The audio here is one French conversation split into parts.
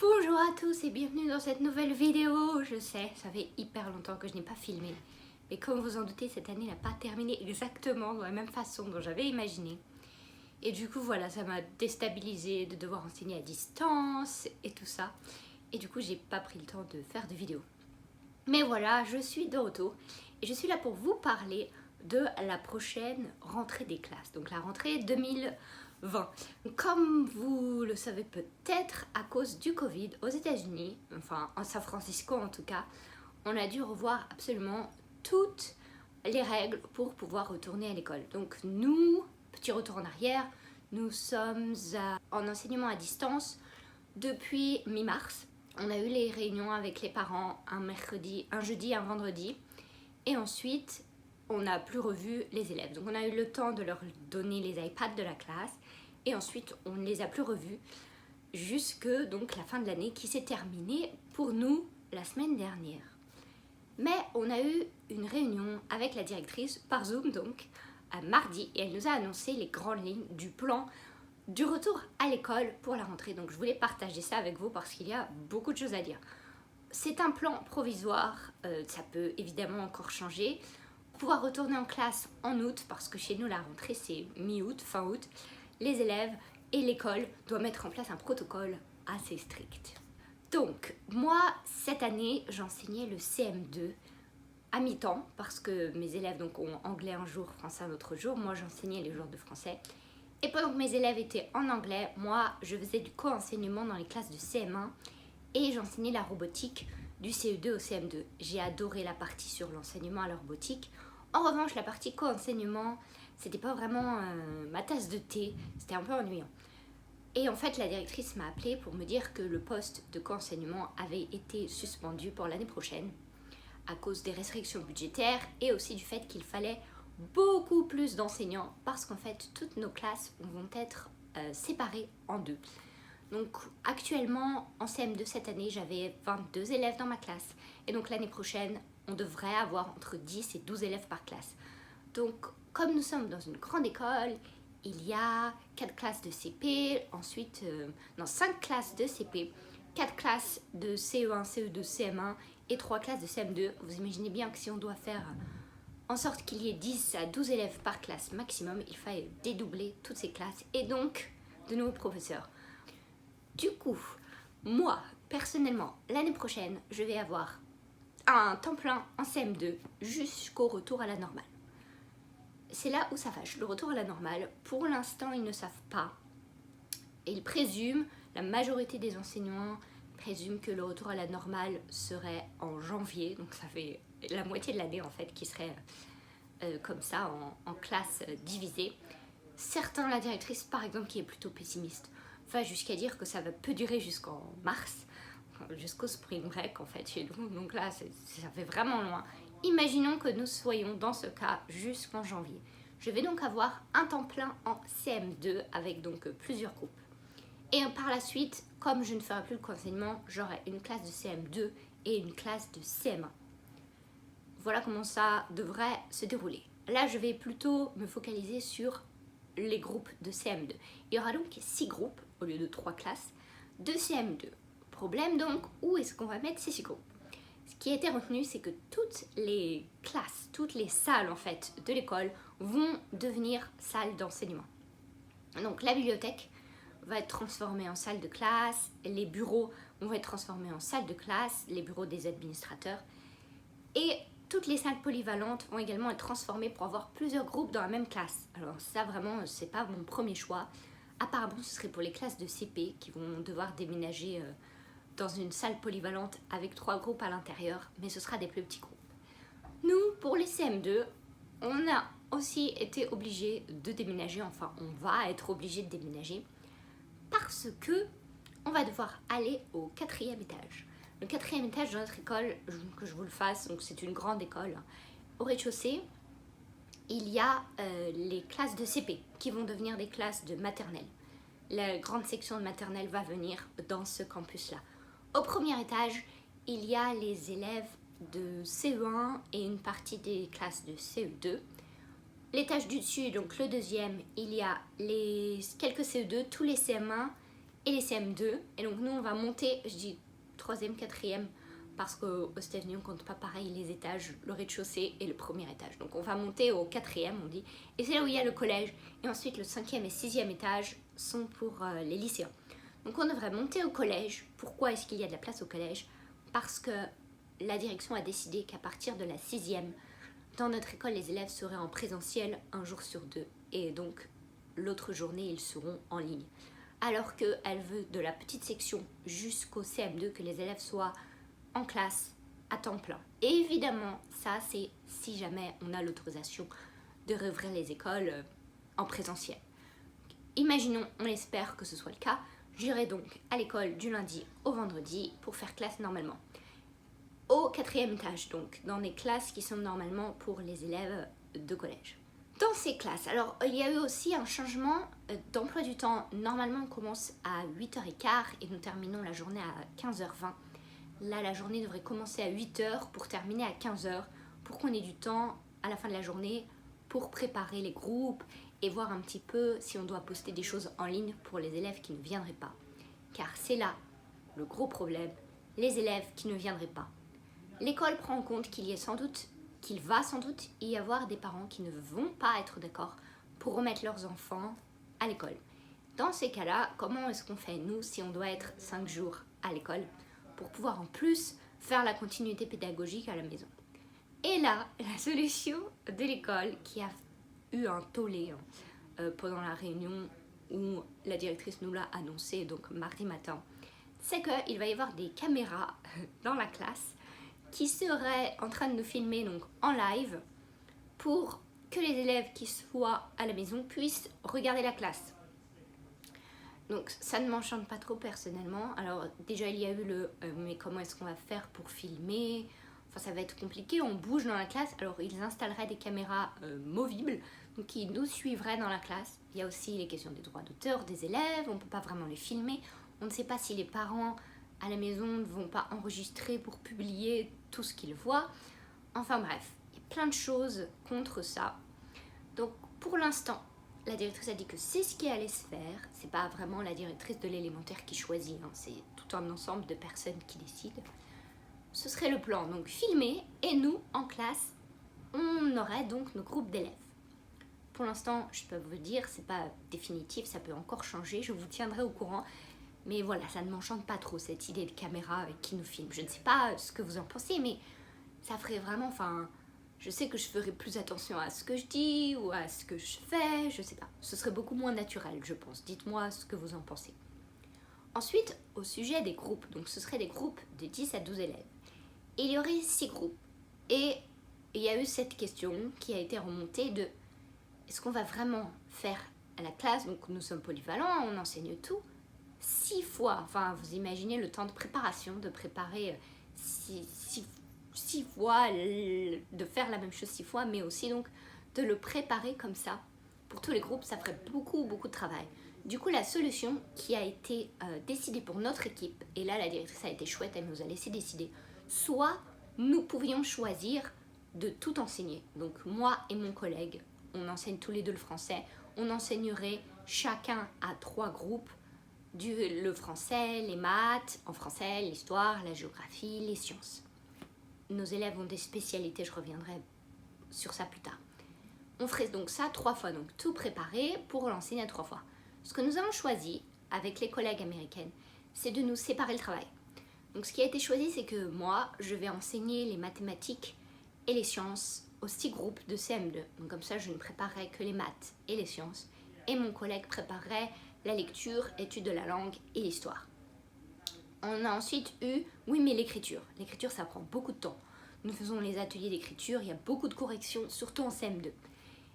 Bonjour à tous et bienvenue dans cette nouvelle vidéo. Je sais, ça fait hyper longtemps que je n'ai pas filmé. Mais comme vous en doutez, cette année n'a pas terminé exactement de la même façon dont j'avais imaginé. Et du coup, voilà, ça m'a déstabilisée de devoir enseigner à distance et tout ça. Et du coup, j'ai pas pris le temps de faire de vidéo. Mais voilà, je suis de retour et je suis là pour vous parler de la prochaine rentrée des classes. Donc la rentrée 2020. Comme vous le savez peut-être, à cause du Covid aux États-Unis, enfin en San Francisco en tout cas, on a dû revoir absolument toutes les règles pour pouvoir retourner à l'école. Donc nous, petit retour en arrière, nous sommes en enseignement à distance depuis mi-mars. On a eu les réunions avec les parents un mercredi, un jeudi, un vendredi. Et ensuite, on n'a plus revu les élèves. Donc on a eu le temps de leur donner les iPads de la classe. Et ensuite, on ne les a plus revus jusque donc la fin de l'année qui s'est terminée pour nous la semaine dernière. Mais on a eu une réunion avec la directrice par Zoom donc mardi et elle nous a annoncé les grandes lignes du plan du retour à l'école pour la rentrée. Donc je voulais partager ça avec vous parce qu'il y a beaucoup de choses à dire. C'est un plan provisoire, ça peut évidemment encore changer. Pouvoir retourner en classe en août, parce que chez nous la rentrée c'est mi-août, fin août. Les élèves et l'école doivent mettre en place un protocole assez strict. Donc moi cette année j'enseignais le CM2 à mi-temps parce que mes élèves donc ont anglais un jour, français un autre jour. Moi j'enseignais les jours de français. Et pendant que mes élèves étaient en anglais, moi je faisais du co-enseignement dans les classes de CM1 et j'enseignais la robotique du CE2 au CM2. J'ai adoré la partie sur l'enseignement à la robotique. En revanche, la partie co-enseignement, c'était pas vraiment ma tasse de thé, c'était un peu ennuyant. Et en fait, la directrice m'a appelée pour me dire que le poste de co-enseignement avait été suspendu pour l'année prochaine à cause des restrictions budgétaires et aussi du fait qu'il fallait beaucoup plus d'enseignants parce qu'en fait toutes nos classes vont être séparées en deux. Donc actuellement en CM2 cette année j'avais 22 élèves dans ma classe et donc l'année prochaine on devrait avoir entre 10 et 12 élèves par classe. Donc comme nous sommes dans une grande école, il y a 4 classes de CP, ensuite 5 classes de CP, 4 classes de CE1, CE2, CM1 et 3 classes de CM2. Vous imaginez bien que si on doit faire en sorte qu'il y ait 10 à 12 élèves par classe maximum, il fallait dédoubler toutes ces classes et donc de nouveaux professeurs. Du coup, moi, personnellement, l'année prochaine, je vais avoir un temps plein en CM2 jusqu'au retour à la normale. C'est là où ça fâche. Le retour à la normale, pour l'instant, ils ne savent pas. Et ils présument, la majorité des enseignants présument que le retour à la normale serait en janvier. Donc ça fait la moitié de l'année en fait qui serait comme ça en classe divisée. Certains, la directrice par exemple qui est plutôt pessimiste, va jusqu'à dire que ça peut durer jusqu'en mars, jusqu'au spring break en fait chez nous. Donc là ça fait vraiment loin. Imaginons que nous soyons dans ce cas jusqu'en janvier. Je vais donc avoir un temps plein en CM2 avec donc plusieurs groupes. Et par la suite, comme je ne ferai plus le co-enseignement, j'aurai une classe de CM2 et une classe de CM1. Voilà comment ça devrait se dérouler. Là, je vais plutôt me focaliser sur les groupes de CM2. Il y aura donc 6 groupes au lieu de 3 classes de CM2. Problème donc, où est-ce qu'on va mettre ces 6 groupes? Ce qui a été retenu, c'est que toutes les classes, toutes les salles en fait de l'école vont devenir salles d'enseignement. Donc la bibliothèque va être transformée en salle de classe, les bureaux vont être transformés en salle de classe, les bureaux des administrateurs et toutes les salles polyvalentes vont également être transformées pour avoir plusieurs groupes dans la même classe. Alors ça vraiment c'est pas mon premier choix. Apparemment ce serait pour les classes de CP qui vont devoir déménager dans une salle polyvalente avec 3 groupes à l'intérieur, mais ce sera des plus petits groupes. Nous, pour les CM2, on a aussi été obligés de déménager, enfin on va être obligés de déménager parce que on va devoir aller au 4e étage. Le 4e étage de notre école, que je vous le fasse, donc c'est une grande école. Au rez-de-chaussée, il y a les classes de CP qui vont devenir des classes de maternelle. La grande section de maternelle va venir dans ce campus-là. Au premier étage, il y a les élèves de CE1 et une partie des classes de CE2. L'étage du dessus, donc le 2e, il y a quelques CE2, tous les CM1 et les CM2. Et donc nous on va monter, je dis 3e, 4e, parce qu'aux États-Unis on compte pas pareil les étages, le rez-de-chaussée et le premier étage. Donc on va monter au 4e on dit, et c'est là où il y a le collège. Et ensuite le 5e et 6e étage sont pour les lycéens. Donc on devrait monter au collège. Pourquoi est-ce qu'il y a de la place au collège? Parce que la direction a décidé qu'à partir de la 6e, dans notre école, les élèves seraient en présentiel un jour sur 2. Et donc, l'autre journée, ils seront en ligne. Alors qu'elle veut de la petite section jusqu'au CM2 que les élèves soient en classe à temps plein. Et évidemment, ça, c'est si jamais on a l'autorisation de réouvrir les écoles en présentiel. Imaginons, on espère que ce soit le cas. J'irai donc à l'école du lundi au vendredi pour faire classe normalement. Au 4e étage, donc, dans les classes qui sont normalement pour les élèves de collège. Dans ces classes, alors il y a eu aussi un changement d'emploi du temps. Normalement, on commence à 8h15 et nous terminons la journée à 15h20. Là, la journée devrait commencer à 8h pour terminer à 15h, pour qu'on ait du temps à la fin de la journée pour préparer les groupes et voir un petit peu si on doit poster des choses en ligne pour les élèves qui ne viendraient pas. Car c'est là le gros problème, les élèves qui ne viendraient pas. L'école prend en compte qu'il va sans doute y avoir des parents qui ne vont pas être d'accord pour remettre leurs enfants à l'école. Dans ces cas-là, comment est-ce qu'on fait, nous, si on doit être 5 jours à l'école, pour pouvoir en plus faire la continuité pédagogique à la maison? Et là, la solution de l'école, qui a eu un tollé pendant la réunion où la directrice nous l'a annoncé, donc mardi matin, c'est qu'il va y avoir des caméras dans la classe qui seraient en train de nous filmer donc en live pour que les élèves qui soient à la maison puissent regarder la classe. Donc ça ne m'enchante pas trop personnellement. Alors déjà il y a eu mais comment est-ce qu'on va faire pour filmer? Enfin ça va être compliqué, on bouge dans la classe. Alors ils installeraient des caméras movibles, donc qui nous suivraient dans la classe. Il y a aussi les questions des droits d'auteur des élèves, on ne peut pas vraiment les filmer. On ne sait pas si les parents à la maison ne vont pas enregistrer pour publier tout ce qu'ils voient. Enfin bref, il y a plein de choses contre ça. Donc pour l'instant, la directrice a dit que c'est ce qui allait se faire. C'est pas vraiment la directrice de l'élémentaire qui choisit, hein. C'est tout un ensemble de personnes qui décident. Ce serait le plan, donc filmer, et nous, en classe, on aurait donc nos groupes d'élèves. Pour l'instant, je peux vous dire, c'est pas définitif, ça peut encore changer, je vous tiendrai au courant. Mais voilà, ça ne m'enchante pas trop cette idée de caméra qui nous filme. Je ne sais pas ce que vous en pensez, mais ça ferait vraiment, enfin, je sais que je ferais plus attention à ce que je dis ou à ce que je fais, je sais pas. Ce serait beaucoup moins naturel, je pense. Dites-moi ce que vous en pensez. Ensuite, au sujet des groupes, donc ce seraient des groupes de 10 à 12 élèves. Et il y aurait 6 groupes. Et il y a eu cette question qui a été remontée de est-ce qu'on va vraiment faire à la classe, donc nous sommes polyvalents, on enseigne tout, 6 fois, enfin vous imaginez le temps de préparation, de préparer 6 fois, de faire la même chose 6 fois, mais aussi donc de le préparer comme ça. Pour tous les groupes, ça ferait beaucoup de travail. Du coup, la solution qui a été décidée pour notre équipe, et là la directrice a été chouette, elle nous a laissé décider, soit nous pouvions choisir de tout enseigner. Donc moi et mon collègue, on enseigne tous les deux le français, on enseignerait chacun à 3 groupes, le français, les maths, en français, l'histoire, la géographie, les sciences. Nos élèves ont des spécialités, je reviendrai sur ça plus tard. On ferait donc ça 3 fois, donc tout préparé pour l'enseigner à 3 fois. Ce que nous avons choisi avec les collègues américaines, c'est de nous séparer le travail. Donc ce qui a été choisi, c'est que moi, je vais enseigner les mathématiques et les sciences aux 6 groupes de CM2. Donc comme ça, je ne préparerai que les maths et les sciences. Et mon collègue préparerait la lecture, étude de la langue et l'histoire. On a ensuite eu, oui mais l'écriture. L'écriture, ça prend beaucoup de temps. Nous faisons les ateliers d'écriture, il y a beaucoup de corrections, surtout en CM2.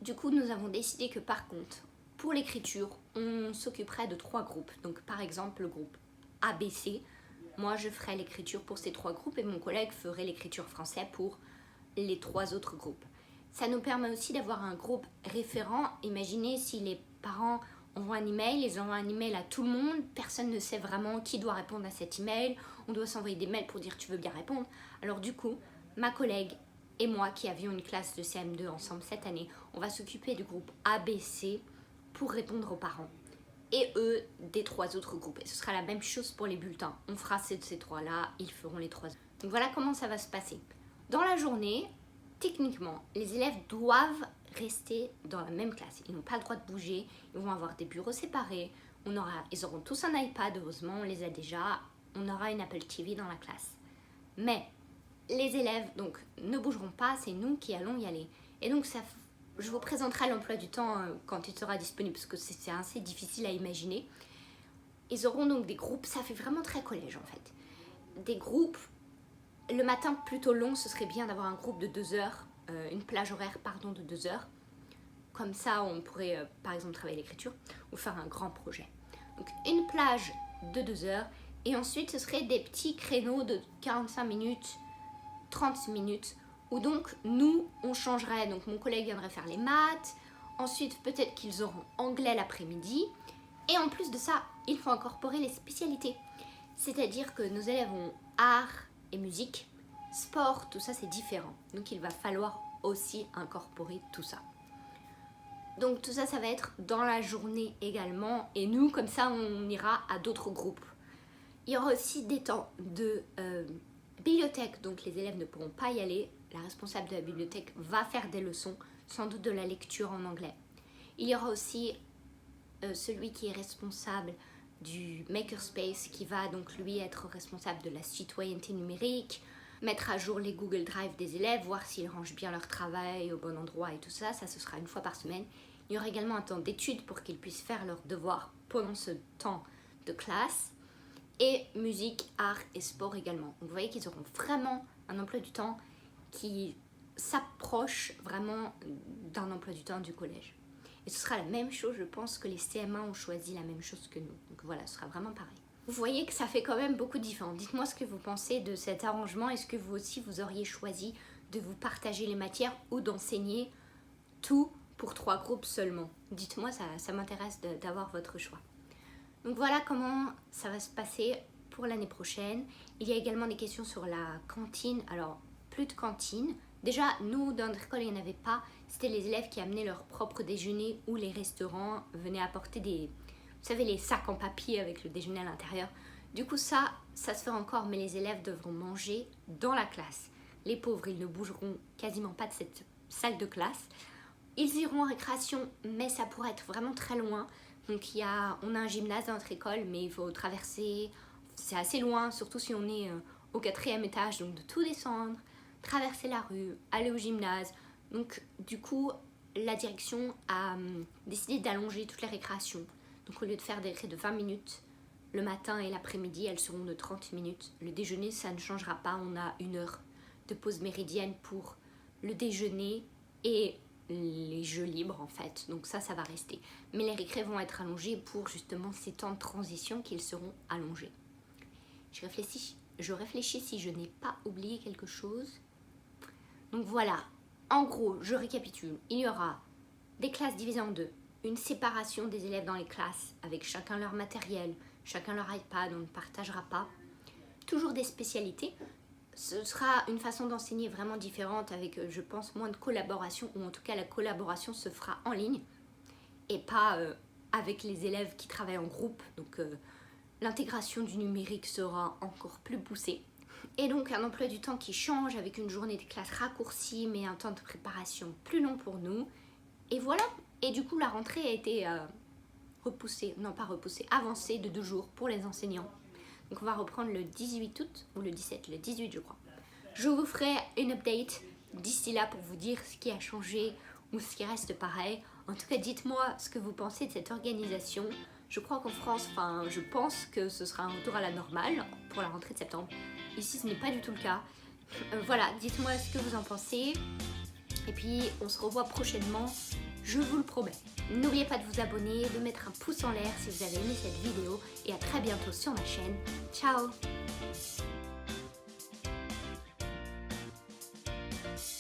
Du coup, nous avons décidé que par contre, pour l'écriture, on s'occuperait de 3 groupes. Donc par exemple, le groupe ABC, moi je ferais l'écriture pour ces 3 groupes et mon collègue ferait l'écriture français pour les 3 autres groupes. Ça nous permet aussi d'avoir un groupe référent. Imaginez si les parents envoient un email, ils envoient un email à tout le monde, personne ne sait vraiment qui doit répondre à cet email, on doit s'envoyer des mails pour dire tu veux bien répondre. Alors du coup, ma collègue et moi qui avions une classe de CM2 ensemble cette année, on va s'occuper du groupe ABC pour répondre aux parents. et eux des 3 autres groupes. Et ce sera la même chose pour les bulletins. On fera ces 3-là, ils feront les 3 autres. Donc voilà comment ça va se passer. Dans la journée, techniquement, les élèves doivent rester dans la même classe. Ils n'ont pas le droit de bouger, ils vont avoir des bureaux séparés, ils auront tous un iPad, heureusement, on les a déjà, on aura une Apple TV dans la classe. Mais les élèves donc ne bougeront pas, c'est nous qui allons y aller. Et donc je vous présenterai l'emploi du temps quand il sera disponible, parce que c'est assez difficile à imaginer. Ils auront donc des groupes, ça fait vraiment très collège en fait. Des groupes, le matin plutôt long, ce serait bien d'avoir un groupe de 2 heures, une plage horaire pardon de 2 heures. Comme ça on pourrait par exemple travailler l'écriture ou faire un grand projet. Donc une plage de 2 heures et ensuite ce serait des petits créneaux de 45 minutes, 30 minutes où donc nous on changerait, donc mon collègue viendrait faire les maths, ensuite peut-être qu'ils auront anglais l'après-midi et en plus de ça il faut incorporer les spécialités, c'est-à-dire que nos élèves ont art et musique, sport, tout ça c'est différent, donc il va falloir aussi incorporer tout ça. Donc tout ça, ça va être dans la journée également et nous comme ça on ira à d'autres groupes. Il y aura aussi des temps de bibliothèque, donc les élèves ne pourront pas y aller. La responsable de la bibliothèque va faire des leçons, sans doute de la lecture en anglais. Il y aura aussi celui qui est responsable du Makerspace qui va donc lui être responsable de la citoyenneté numérique, mettre à jour les Google Drive des élèves, voir s'ils rangent bien leur travail au bon endroit et tout ça, ça ce sera une fois par semaine. Il y aura également un temps d'études pour qu'ils puissent faire leurs devoirs pendant ce temps de classe. Et musique, art et sport également. Donc vous voyez qu'ils auront vraiment un emploi du temps qui s'approche vraiment d'un emploi du temps du collège. Et ce sera la même chose, je pense que les CM1 ont choisi la même chose que nous. Donc voilà, ce sera vraiment pareil. Vous voyez que ça fait quand même beaucoup de différence. Dites-moi ce que vous pensez de cet arrangement. Est-ce que vous aussi, vous auriez choisi de vous partager les matières ou d'enseigner tout pour 3 groupes seulement? Dites-moi, ça m'intéresse d'avoir votre choix. Donc voilà comment ça va se passer pour l'année prochaine. Il y a également des questions sur la cantine. Alors, plus de cantine. Déjà, nous, dans notre école, il n'y en avait pas. C'était les élèves qui amenaient leur propre déjeuner ou les restaurants venaient apporter des... Vous savez, les sacs en papier avec le déjeuner à l'intérieur. Du coup, ça se fait encore, mais les élèves devront manger dans la classe. Les pauvres, ils ne bougeront quasiment pas de cette salle de classe. Ils iront en récréation, mais ça pourrait être vraiment très loin. Donc on a un gymnase dans notre école, mais il faut traverser, c'est assez loin, surtout si on est au 4e étage, donc de tout descendre, traverser la rue, aller au gymnase. Donc du coup, la direction a décidé d'allonger toutes les récréations. Donc au lieu de faire des récrés de 20 minutes, le matin et l'après-midi, elles seront de 30 minutes. Le déjeuner, ça ne changera pas, on a 1 heure de pause méridienne pour le déjeuner et les jeux libres en fait, donc ça va rester. Mais les récrés vont être allongés pour justement ces temps de transition qu'ils seront allongés. Je réfléchis si je n'ai pas oublié quelque chose. Donc voilà, en gros, je récapitule. Il y aura des classes divisées en 2, une séparation des élèves dans les classes avec chacun leur matériel, chacun leur iPad, on ne partagera pas. Toujours des spécialités. Ce sera une façon d'enseigner vraiment différente avec, je pense, moins de collaboration, ou en tout cas la collaboration se fera en ligne et pas avec les élèves qui travaillent en groupe. Donc l'intégration du numérique sera encore plus poussée. Et donc un emploi du temps qui change avec une journée de classe raccourcie mais un temps de préparation plus long pour nous. Et voilà. Et du coup la rentrée a été avancée de 2 jours pour les enseignants. Donc on va reprendre le 18 août ou le 17, le 18 je crois. Je vous ferai une update d'ici là pour vous dire ce qui a changé ou ce qui reste pareil. En tout cas, dites-moi ce que vous pensez de cette organisation. Je crois qu'en France, je pense que ce sera un retour à la normale pour la rentrée de septembre. Ici, ce n'est pas du tout le cas. Voilà, dites-moi ce que vous en pensez. Et puis, on se revoit prochainement, je vous le promets. N'oubliez pas de vous abonner, de mettre un pouce en l'air si vous avez aimé cette vidéo. Et à très bientôt sur ma chaîne. Ciao!